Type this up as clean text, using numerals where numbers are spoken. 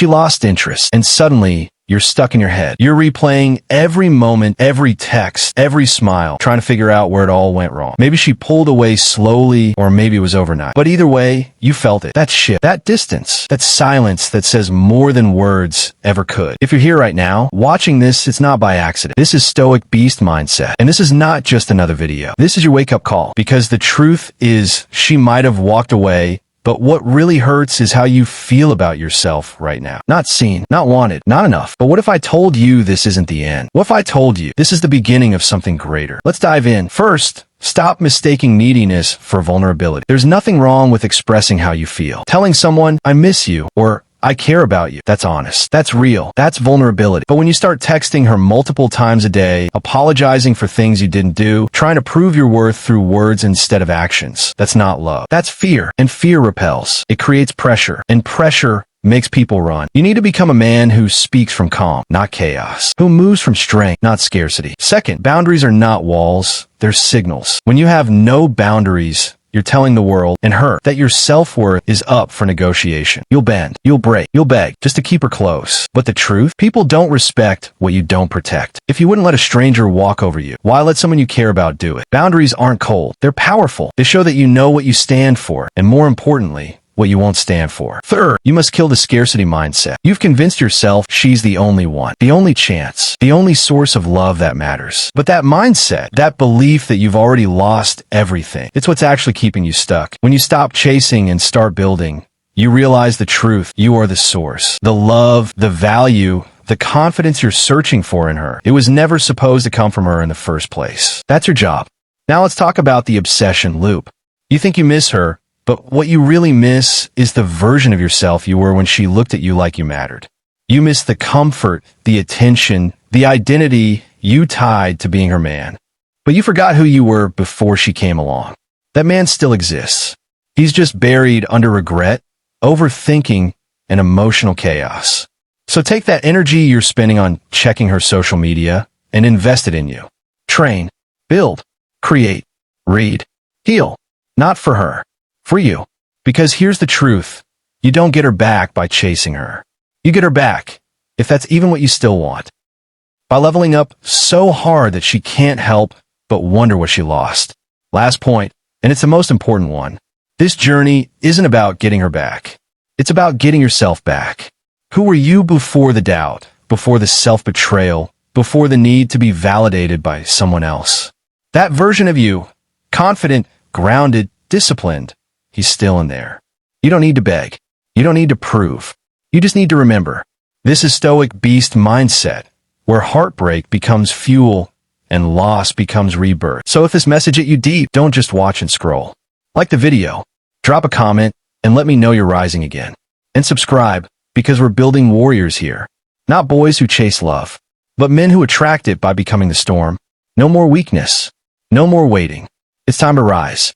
She lost interest, and suddenly, you're stuck in your head. You're replaying every moment, every text, every smile, trying to figure out where it all went wrong. Maybe she pulled away slowly, or maybe it was overnight. But either way, you felt it. That shift, that distance, that silence that says more than words ever could. If you're here right now, watching this, it's not by accident. This is Stoic Beast Mindset. And this is not just another video. This is your wake-up call. Because the truth is, she might have walked away, but what really hurts is how you feel about yourself right now. Not seen, not wanted, not enough. But what if I told you this isn't the end? What if I told you this is the beginning of something greater? Let's dive in. First, stop mistaking neediness for vulnerability. There's nothing wrong with expressing how you feel. Telling someone, I miss you, or I care about you. That's honest. That's real. That's vulnerability. But when you start texting her multiple times a day, apologizing for things you didn't do, trying to prove your worth through words instead of actions, that's not love. That's fear. And fear repels. It creates pressure. And pressure makes people run. You need to become a man who speaks from calm, not chaos. Who moves from strength, not scarcity. Second, boundaries are not walls. They're signals. When you have no boundaries, you're telling the world and her that your self-worth is up for negotiation. You'll bend, you'll break, you'll beg just to keep her close. But the truth? People don't respect what you don't protect. If you wouldn't let a stranger walk over you, why let someone you care about do it? Boundaries aren't cold. They're powerful. They show that you know what you stand for, and more importantly, what you won't stand for. Third, you must kill the scarcity mindset. You've convinced yourself she's the only one, the only chance, the only source of love that matters. But that mindset, that belief that you've already lost everything, it's what's actually keeping you stuck. When you stop chasing and start building, you realize the truth. You are the source. The love, the value, the confidence you're searching for in her. It was never supposed to come from her in the first place. That's your job. Now let's talk about the obsession loop. You think you miss her, but what you really miss is the version of yourself you were when she looked at you like you mattered. You miss the comfort, the attention, the identity you tied to being her man. But you forgot who you were before she came along. That man still exists. He's just buried under regret, overthinking, and emotional chaos. So take that energy you're spending on checking her social media and invest it in you. Train, build, create, read, heal. Not for her. For you. Because here's the truth. You don't get her back by chasing her. You get her back, if that's even what you still want, by leveling up so hard that she can't help but wonder what she lost. Last point, and it's the most important one. This journey isn't about getting her back. It's about getting yourself back. Who were you before the doubt, before the self-betrayal, before the need to be validated by someone else? That version of you, confident, grounded, disciplined, he's still in there. You don't need to beg. You don't need to prove. You just need to remember. This is Stoic Beast Mindset, where heartbreak becomes fuel and loss becomes rebirth. So if this message hit you deep, don't just watch and scroll. Like the video, drop a comment, and let me know you're rising again. And subscribe, because we're building warriors here. Not boys who chase love, but men who attract it by becoming the storm. No more weakness. No more waiting. It's time to rise.